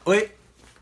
Oi?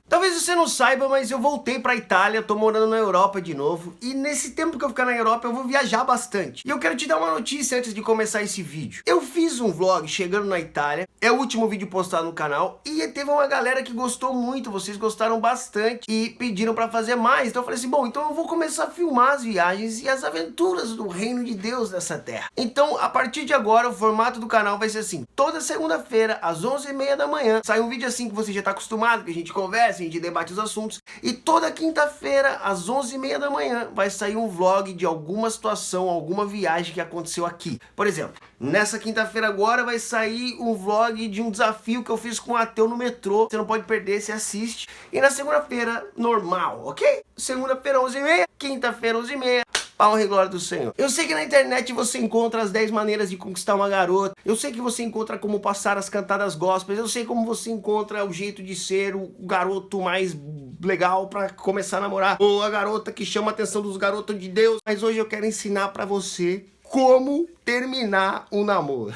Talvez você não saiba, mas eu voltei pra Itália, tô morando na Europa de novo, e nesse tempo que eu ficar na Europa eu vou viajar bastante. E eu quero te dar uma notícia antes de começar esse vídeo. Eu fiz um vlog chegando na Itália, é o último vídeo postado no canal, e teve uma galera que gostou muito, vocês gostaram bastante e pediram pra fazer mais. Então eu falei assim, bom, então eu vou começar a filmar as viagens e as aventuras do reino de Deus nessa terra. Então, a partir de agora, o formato do canal vai ser assim, toda segunda-feira, às 11h30 da manhã, sai um vídeo assim que você já tá acostumado, que a gente conversa, a gente debate os assuntos, e toda quinta-feira, às 11h30 da manhã, vai sair um vlog de alguma situação, alguma viagem que aconteceu aqui. Por exemplo, nessa quinta-feira agora vai sair um vlog de um desafio que eu fiz com um ateu no metrô, você não pode perder, você assiste. E na segunda-feira, normal, ok? Segunda-feira, 11h30, quinta-feira, 11h30, a honra e glória do Senhor. Eu sei que na internet você encontra as 10 maneiras de conquistar uma garota. Eu sei que você encontra como passar as cantadas gospels. Eu sei como você encontra o jeito de ser o garoto mais legal pra começar a namorar. Ou a garota que chama a atenção dos garotos de Deus. Mas hoje eu quero ensinar pra você como terminar um namoro.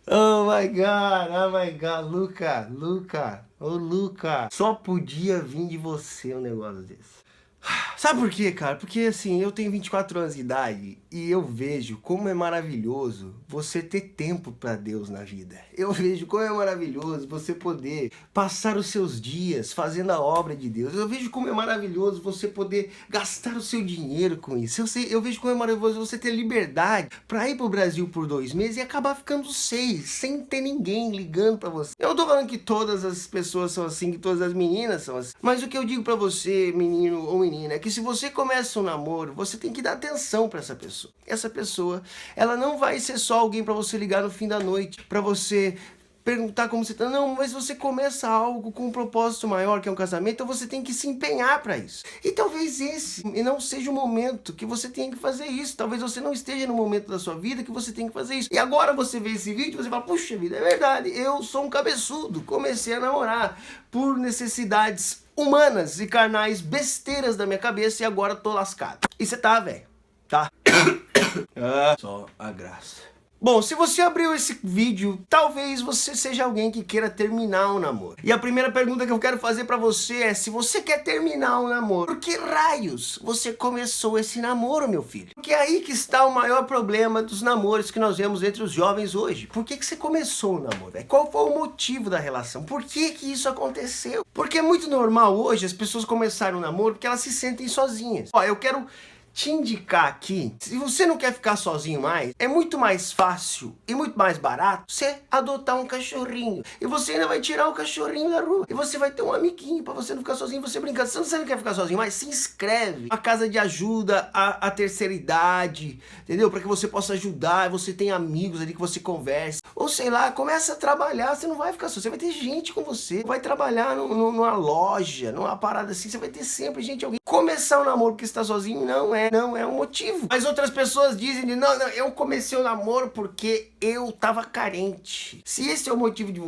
Oh my God, Luca, só podia vir de você um negócio desse. Sabe por quê, cara? Porque assim, eu tenho 24 anos de idade e eu vejo como é maravilhoso você ter tempo pra Deus na vida. Eu vejo como é maravilhoso você poder passar os seus dias fazendo a obra de Deus. Eu vejo como é maravilhoso você poder gastar o seu dinheiro com isso. Eu vejo como é maravilhoso você ter liberdade pra ir pro Brasil por 2 meses e acabar ficando 6, sem ter ninguém ligando pra você. Eu não tô falando que todas as pessoas são assim, que todas as meninas são assim. Mas o que eu digo pra você, menino ou menina, é que se você começa um namoro, você tem que dar atenção pra essa pessoa. Essa pessoa, ela não vai ser só alguém pra você ligar no fim da noite, pra você perguntar como você tá. Não, mas você começa algo com um propósito maior, que é um casamento, então você tem que se empenhar pra isso. E talvez esse não seja o momento que você tenha que fazer isso. Talvez você não esteja no momento da sua vida que você tem que fazer isso. E agora você vê esse vídeo e você fala, puxa vida, é verdade, eu sou um cabeçudo, comecei a namorar por necessidades humanas e carnais, besteiras da minha cabeça, e agora tô lascado. E você tá, velho, tá? Só a graça. Bom, se você abriu esse vídeo, talvez você seja alguém que queira terminar um namoro. E a primeira pergunta que eu quero fazer pra você é, se você quer terminar um namoro, por que raios você começou esse namoro, meu filho? Porque é aí que está o maior problema dos namoros que nós vemos entre os jovens hoje. Por que você começou o namoro? Qual foi o motivo da relação? Por que isso aconteceu? Porque é muito normal hoje as pessoas começarem um namoro porque elas se sentem sozinhas. Ó, eu quero te indicar aqui, se você não quer ficar sozinho mais, é muito mais fácil e muito mais barato você adotar um cachorrinho. E você ainda vai tirar o cachorrinho da rua. E você vai ter um amiguinho pra você não ficar sozinho, você brincando. Se você não quer ficar sozinho mais, se inscreve. A casa de ajuda à terceira idade, entendeu? Pra que você possa ajudar, você tem amigos ali que você conversa. Ou sei lá, começa a trabalhar, você não vai ficar sozinho, você vai ter gente com você. Vai trabalhar numa loja, numa parada assim, você vai ter sempre gente, alguém. Começar um namoro porque está sozinho não é um motivo. Mas outras pessoas dizem, não, eu comecei o namoro porque eu tava carente. Se esse é o motivo de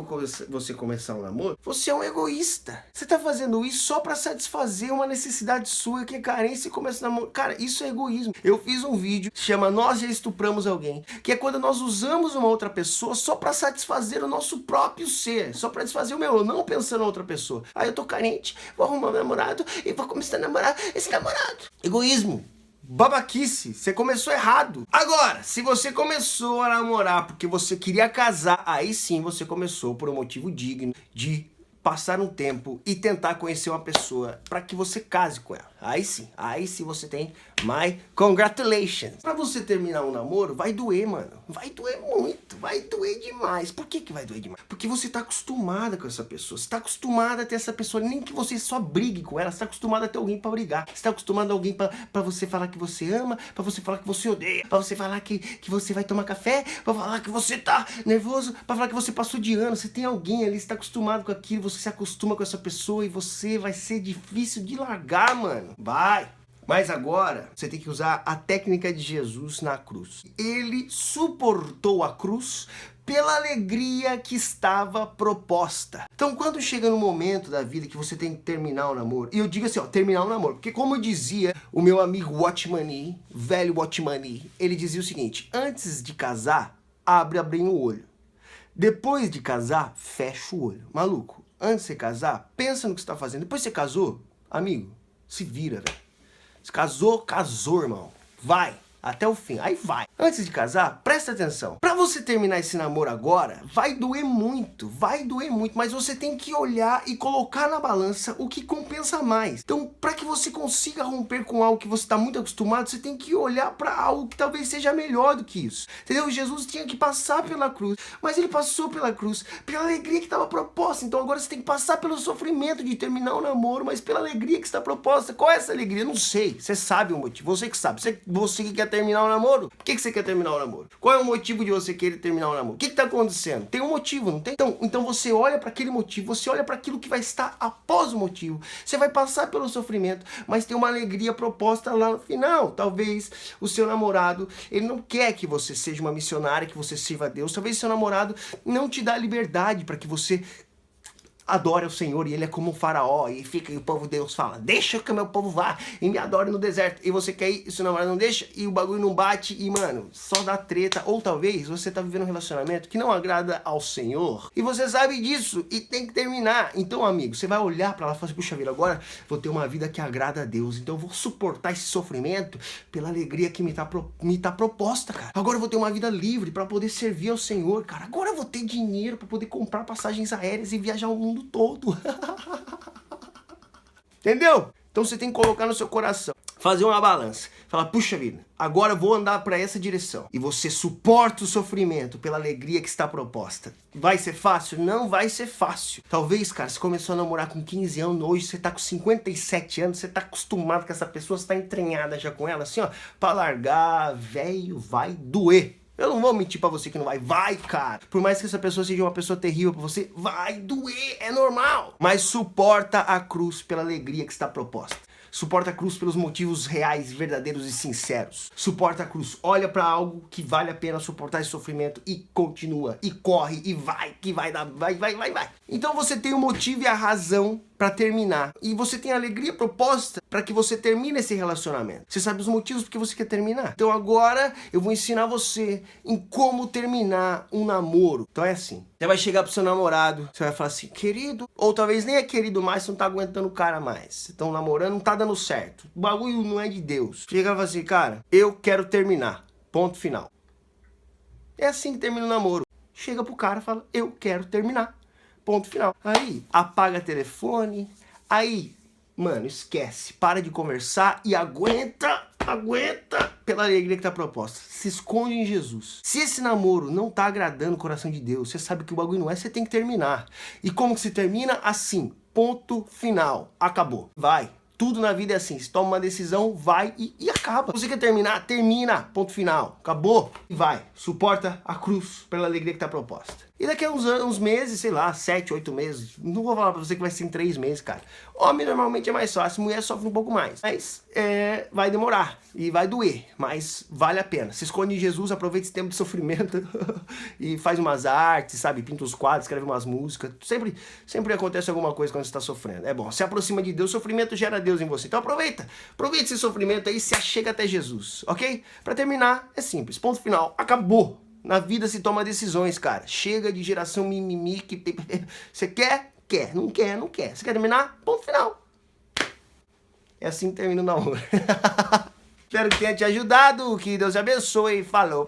você começar um namoro, você é um egoísta. Você tá fazendo isso só pra satisfazer uma necessidade sua, que é carência, e começa o namoro. Cara, isso é egoísmo. Eu fiz um vídeo que chama Nós Já Estupramos Alguém, que é quando nós usamos uma outra pessoa só pra satisfazer o nosso próprio ser, só pra satisfazer o meu, não pensando em outra pessoa. Aí eu tô carente, vou arrumar um namorado e vou começar a namorar esse namorado. Egoísmo. Babaquice, você começou errado. Agora, se você começou a namorar porque você queria casar, aí sim você começou por um motivo digno de passar um tempo e tentar conhecer uma pessoa para que você case com ela. Aí sim você tem my congratulations. Pra você terminar um namoro, vai doer, mano. Vai doer muito, vai doer demais. Por que vai doer demais? Porque você tá acostumada com essa pessoa. Você tá acostumada a ter essa pessoa, nem que você só brigue com ela. Você tá acostumada a ter alguém pra brigar. Você tá acostumado a alguém pra você falar que você ama, pra você falar que você odeia, pra você falar que você vai tomar café, pra falar que você tá nervoso, pra falar que você passou de ano. Você tem alguém ali, você tá acostumado com aquilo, você se acostuma com essa pessoa e você vai ser difícil de largar, mano. Vai! Mas agora, você tem que usar a técnica de Jesus na cruz. Ele suportou a cruz pela alegria que estava proposta. Então, quando chega no momento da vida que você tem que terminar o namoro, e eu digo assim, ó, terminar o namoro, porque como dizia o meu amigo Watchmani, velho Watchmani, ele dizia o seguinte, antes de casar, abre o olho. Depois de casar, fecha o olho. Maluco, antes de você casar, pensa no que você tá fazendo. Depois você casou, amigo, se vira, velho. Se casou, casou, irmão. Vai. Até o fim, aí vai. Antes de casar, presta atenção. Pra você terminar esse namoro agora, vai doer muito, mas você tem que olhar e colocar na balança o que compensa mais. Então, pra que você consiga romper com algo que você tá muito acostumado, você tem que olhar pra algo que talvez seja melhor do que isso. Entendeu? Jesus tinha que passar pela cruz, mas ele passou pela cruz, pela alegria que estava proposta. Então agora você tem que passar pelo sofrimento de terminar o namoro, mas pela alegria que está proposta. Qual é essa alegria? Não sei. Você sabe o motivo, você que sabe. Você que quer terminar o namoro? Por que você quer terminar o namoro? Qual é o motivo de você querer terminar o namoro? O que está acontecendo? Tem um motivo, não tem? Então você olha para aquele motivo, você olha para aquilo que vai estar após o motivo. Você vai passar pelo sofrimento, mas tem uma alegria proposta lá no final. Talvez o seu namorado, ele não quer que você seja uma missionária, que você sirva a Deus. Talvez seu namorado não te dá liberdade para que você adora o Senhor, e ele é como um faraó, e fica, e o povo de Deus fala, deixa que o meu povo vá, e me adore no deserto, e você quer ir, e seu namorado não deixa, e o bagulho não bate, e mano, só dá treta. Ou talvez você tá vivendo um relacionamento que não agrada ao Senhor, e você sabe disso, e tem que terminar. Então, amigo, você vai olhar pra lá e falar assim, puxa vida, agora vou ter uma vida que agrada a Deus, então eu vou suportar esse sofrimento pela alegria que me tá proposta, cara. Agora eu vou ter uma vida livre pra poder servir ao Senhor, cara. Agora eu vou ter dinheiro pra poder comprar passagens aéreas e viajar o mundo todo. Entendeu? Então você tem que colocar no seu coração, fazer uma balança, falar, puxa vida, agora eu vou andar para essa direção. E você suporta o sofrimento pela alegria que está proposta. Vai ser fácil? Não vai ser fácil. Talvez, cara, você começou a namorar com 15 anos, hoje você tá com 57 anos, você tá acostumado com essa pessoa, você tá entranhada já com ela, assim, ó, pra largar, velho, vai doer. Eu não vou mentir pra você que não vai. Vai, cara. Por mais que essa pessoa seja uma pessoa terrível pra você, vai doer, é normal. Mas suporta a cruz pela alegria que está proposta. Suporta a cruz pelos motivos reais, verdadeiros e sinceros. Suporta a cruz. Olha pra algo que vale a pena suportar esse sofrimento e continua, e corre, e vai, que vai dar, vai. Então você tem o motivo e a razão pra terminar. E você tem a alegria proposta pra que você termine esse relacionamento. Você sabe os motivos porque você quer terminar. Então agora eu vou ensinar você em como terminar um namoro. Então é assim. Você vai chegar pro seu namorado, você vai falar assim, querido, ou talvez nem é querido mais, você não tá aguentando o cara mais. Vocês estão namorando, não tá dando certo. O bagulho não é de Deus. Chega e fala assim, cara, eu quero terminar. Ponto final. É assim que termina o namoro. Chega pro cara e fala, eu quero terminar. Ponto final. Aí, apaga telefone. Aí, mano, esquece. Para de conversar e aguenta pela alegria que tá proposta. Se esconde em Jesus. Se esse namoro não tá agradando o coração de Deus, você sabe que o bagulho não é, você tem que terminar. E como que se termina? Assim. Ponto final. Acabou. Vai. Tudo na vida é assim, você toma uma decisão, vai e acaba. Você quer terminar? Termina, ponto final, acabou e vai. Suporta a cruz pela alegria que tá proposta. E daqui a uns meses, sei lá, 7, 8 meses, não vou falar pra você que vai ser em 3 meses, cara. Homem normalmente é mais fácil, mulher sofre um pouco mais. Mas vai demorar e vai doer, mas vale a pena. Se esconde em Jesus, aproveita esse tempo de sofrimento e faz umas artes, sabe? Pinta os quadros, escreve umas músicas. Sempre acontece alguma coisa quando você tá sofrendo. É bom, se aproxima de Deus, sofrimento gera Deus em você. Então aproveita esse sofrimento aí e se achega até Jesus, ok? Pra terminar, é simples, ponto final, acabou. Na vida se toma decisões, cara. Chega de geração mimimi que... Você quer? Quer. Não quer? Não quer. Você quer terminar? Ponto final. É assim que termina o namoro. Espero que tenha te ajudado. Que Deus te abençoe. Falou.